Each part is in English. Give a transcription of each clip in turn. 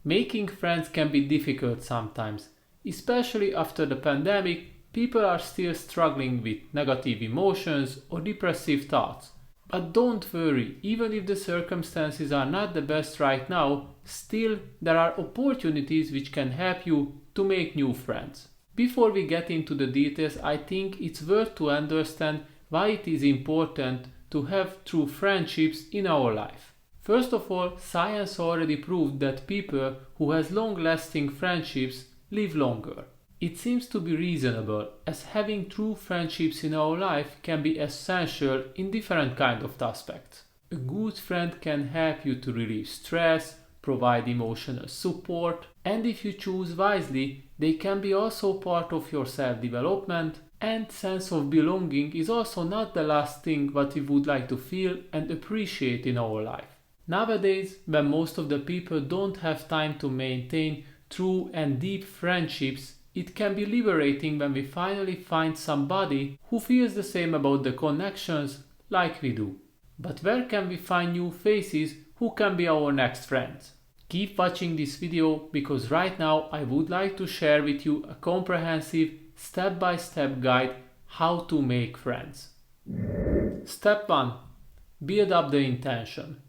Making friends can be difficult sometimes, especially after the pandemic. People are still struggling with negative emotions or depressive thoughts. But don't worry, even if the circumstances are not the best right now, still there are opportunities which can help you to make new friends. Before we get into the details, I think it's worth to understand why it is important to have true friendships in our life. First of all, science already proved that people who has long-lasting friendships live longer. It seems to be reasonable, as having true friendships in our life can be essential in different kind of aspects. A good friend can help you to relieve stress, provide emotional support, and if you choose wisely, they can be also part of your self-development, and sense of belonging is also not the last thing what we would like to feel and appreciate in our life. Nowadays, when most of the people don't have time to maintain true and deep friendships, it can be liberating when we finally find somebody who feels the same about the connections like we do. But where can we find new faces who can be our next friends? Keep watching this video because right now I would like to share with you a comprehensive step-by-step guide how to make friends. Step 1. Build up the intention.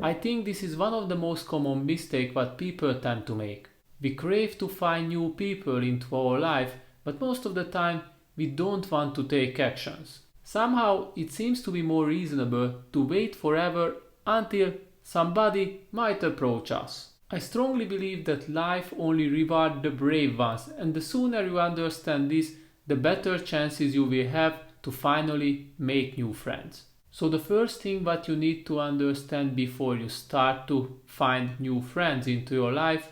I think this is one of the most common mistakes that people tend to make. We crave to find new people into our life, but most of the time we don't want to take actions. Somehow it seems to be more reasonable to wait forever until somebody might approach us. I strongly believe that life only rewards the brave ones, and the sooner you understand this, the better chances you will have to finally make new friends. So the first thing that you need to understand before you start to find new friends into your life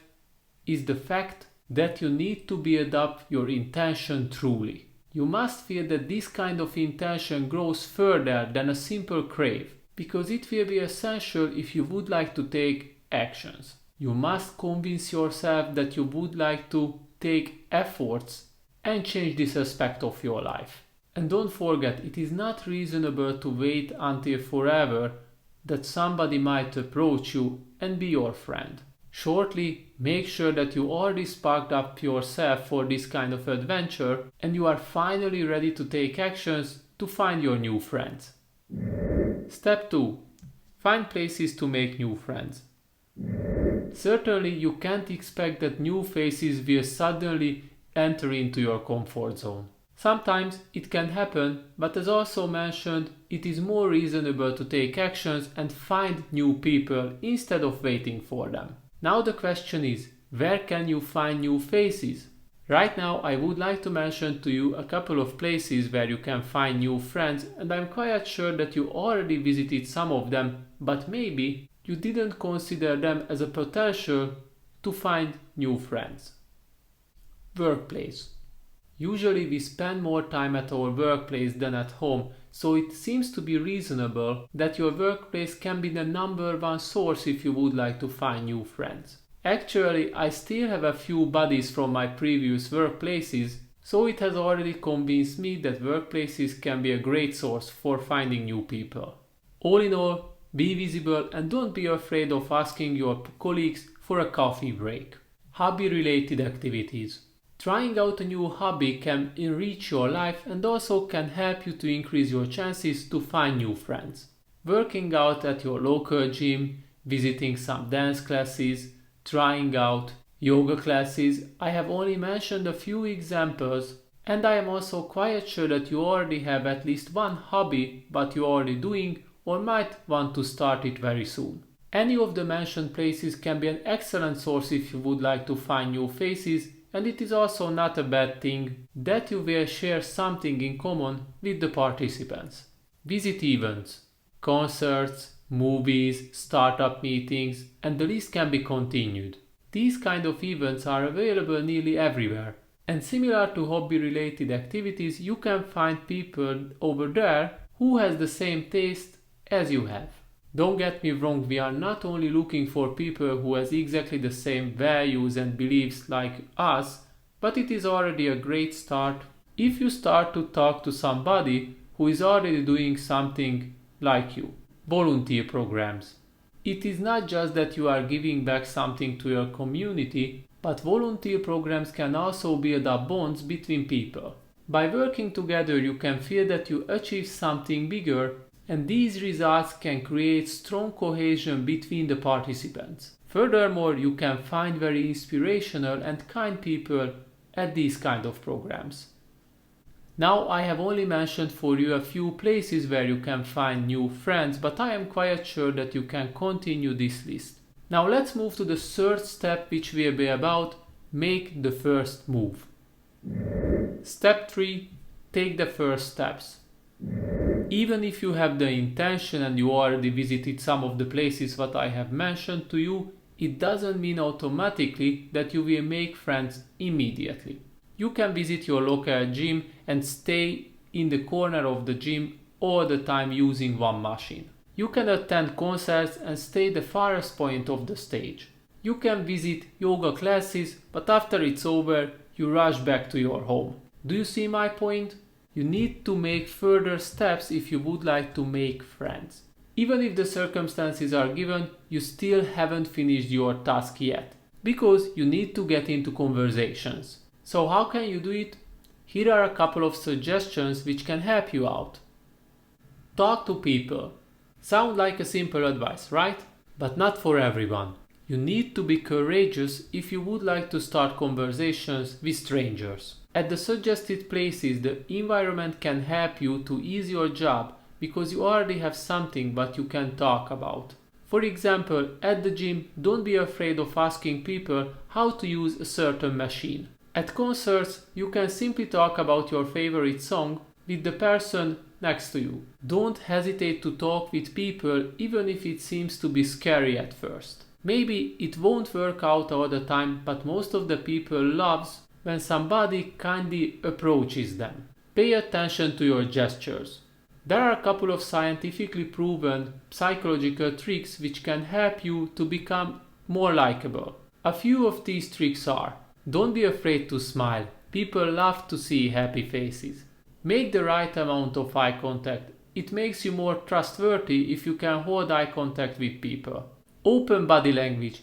is the fact that you need to build up your intention truly. You must feel that this kind of intention grows further than a simple crave, because it will be essential if you would like to take actions. You must convince yourself that you would like to take efforts and change this aspect of your life. And don't forget, it is not reasonable to wait until forever that somebody might approach you and be your friend. Shortly, make sure that you already sparked up yourself for this kind of adventure and you are finally ready to take actions to find your new friends. Step 2. Find places to make new friends. Certainly, you can't expect that new faces will suddenly enter into your comfort zone. Sometimes it can happen, but as also mentioned, it is more reasonable to take actions and find new people instead of waiting for them. Now the question is, where can you find new faces? Right now I would like to mention to you a couple of places where you can find new friends, and I'm quite sure that you already visited some of them, but maybe you didn't consider them as a potential to find new friends. Workplace. Usually we spend more time at our workplace than at home, so it seems to be reasonable that your workplace can be the number one source if you would like to find new friends. Actually, I still have a few buddies from my previous workplaces, so it has already convinced me that workplaces can be a great source for finding new people. All in all, be visible and don't be afraid of asking your colleagues for a coffee break. Hobby-related activities. Trying out a new hobby can enrich your life and also can help you to increase your chances to find new friends. Working out at your local gym, visiting some dance classes, trying out yoga classes. I have only mentioned a few examples, and I am also quite sure that you already have at least one hobby that you are already doing or might want to start it very soon. Any of the mentioned places can be an excellent source if you would like to find new faces, and it is also not a bad thing that you will share something in common with the participants. Visit events, concerts, movies, startup meetings, and the list can be continued. These kind of events are available nearly everywhere, and similar to hobby-related activities, you can find people over there who has the same taste as you have. Don't get me wrong, we are not only looking for people who has exactly the same values and beliefs like us, but it is already a great start if you start to talk to somebody who is already doing something like you. Volunteer programs. It is not just that you are giving back something to your community, but volunteer programs can also build up bonds between people. By working together, you can feel that you achieve something bigger, and these results can create strong cohesion between the participants. Furthermore, you can find very inspirational and kind people at these kind of programs. Now I have only mentioned for you a few places where you can find new friends, but I am quite sure that you can continue this list. Now let's move to the third step, which will be about make the first move. Step 3. Take the first steps. Even if you have the intention and you already visited some of the places that I have mentioned to you, it doesn't mean automatically that you will make friends immediately. You can visit your local gym and stay in the corner of the gym all the time using one machine. You can attend concerts and stay the farthest point of the stage. You can visit yoga classes, but after it's over, you rush back to your home. Do you see my point? You need to make further steps if you would like to make friends. Even if the circumstances are given, you still haven't finished your task yet, because you need to get into conversations. So how can you do it? Here are a couple of suggestions which can help you out. Talk to people. Sound like a simple advice, right? But not for everyone. You need to be courageous if you would like to start conversations with strangers. At the suggested places, the environment can help you to ease your job because you already have something that you can talk about. For example, at the gym, don't be afraid of asking people how to use a certain machine. At concerts, you can simply talk about your favorite song with the person next to you. Don't hesitate to talk with people even if it seems to be scary at first. Maybe it won't work out all the time, but most of the people loves when somebody kindly approaches them. Pay attention to your gestures. There are a couple of scientifically proven psychological tricks which can help you to become more likable. A few of these tricks are: don't be afraid to smile. People love to see happy faces. Make the right amount of eye contact. It makes you more trustworthy if you can hold eye contact with people. Open body language.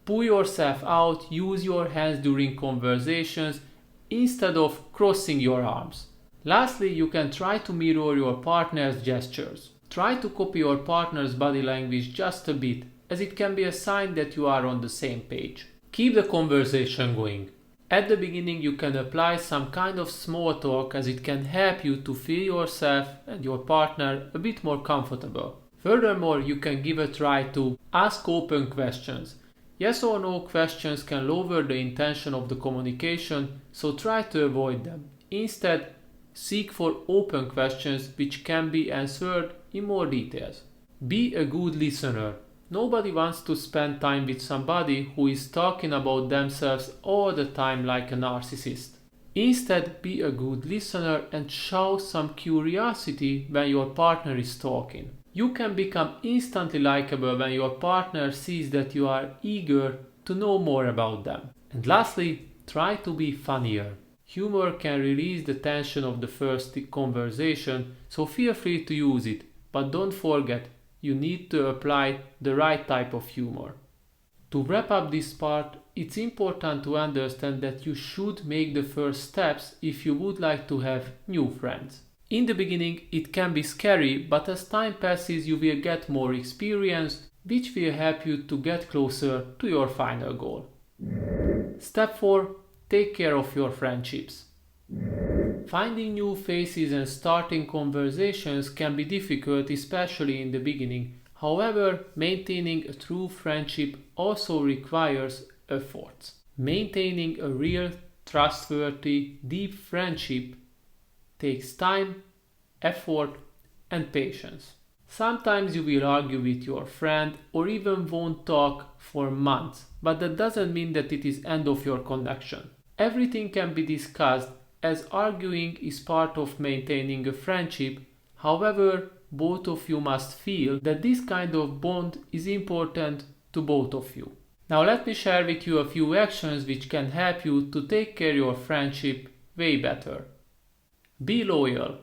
Pull yourself out, use your hands during conversations instead of crossing your arms. Lastly, you can try to mirror your partner's gestures. Try to copy your partner's body language just a bit, as it can be a sign that you are on the same page. Keep the conversation going. At the beginning, you can apply some kind of small talk, as it can help you to feel yourself and your partner a bit more comfortable. Furthermore, you can give a try to ask open questions. Yes or no questions can lower the intention of the communication, so try to avoid them. Instead, seek for open questions which can be answered in more details. Be a good listener. Nobody wants to spend time with somebody who is talking about themselves all the time like a narcissist. Instead, be a good listener and show some curiosity when your partner is talking. You can become instantly likable when your partner sees that you are eager to know more about them. And lastly, try to be funnier. Humor can release the tension of the first conversation, so feel free to use it, but don't forget, you need to apply the right type of humor. To wrap up this part, it's important to understand that you should make the first steps if you would like to have new friends. In the beginning, it can be scary, but as time passes, you will get more experience, which will help you to get closer to your final goal. Step 4. Take care of your friendships. Finding new faces and starting conversations can be difficult, especially in the beginning. However, maintaining a true friendship also requires efforts. Maintaining a real, trustworthy, deep friendship takes time, effort, and patience. Sometimes you will argue with your friend or even won't talk for months, but that doesn't mean that it is end of your connection. Everything can be discussed, as arguing is part of maintaining a friendship. However, both of you must feel that this kind of bond is important to both of you. Now let me share with you a few actions which can help you to take care of your friendship way better. Be loyal.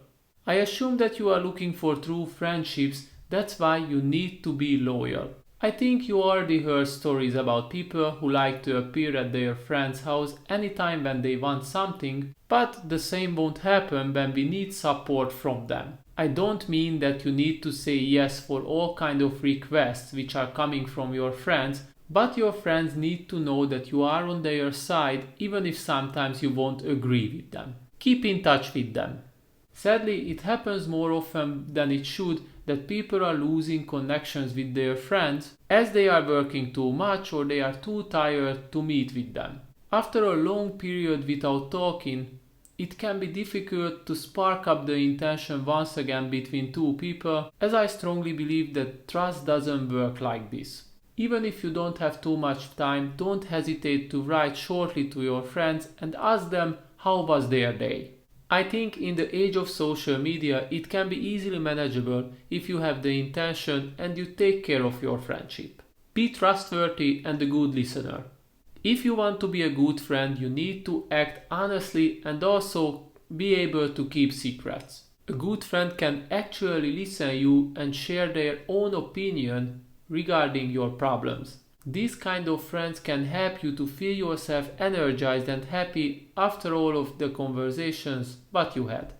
I assume that you are looking for true friendships, that's why you need to be loyal. I think you already heard stories about people who like to appear at their friend's house anytime when they want something, but the same won't happen when we need support from them. I don't mean that you need to say yes for all kind of requests which are coming from your friends, but your friends need to know that you are on their side even if sometimes you won't agree with them. Keep in touch with them. Sadly, it happens more often than it should that people are losing connections with their friends as they are working too much or they are too tired to meet with them. After a long period without talking, it can be difficult to spark up the intention once again between two people, as I strongly believe that trust doesn't work like this. Even if you don't have too much time, don't hesitate to write shortly to your friends and ask them how was their day. I think in the age of social media, it can be easily manageable if you have the intention and you take care of your friendship. Be trustworthy and a good listener. If you want to be a good friend, you need to act honestly and also be able to keep secrets. A good friend can actually listen to you and share their own opinion regarding your problems. These kind of friends can help you to feel yourself energized and happy after all of the conversations what you had.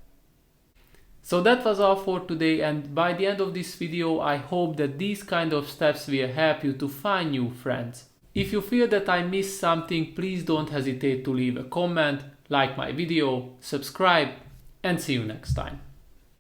So that was all for today, and by the end of this video I hope that these kind of steps will help you to find new friends. If you feel that I missed something, please don't hesitate to leave a comment, like my video, subscribe, and see you next time.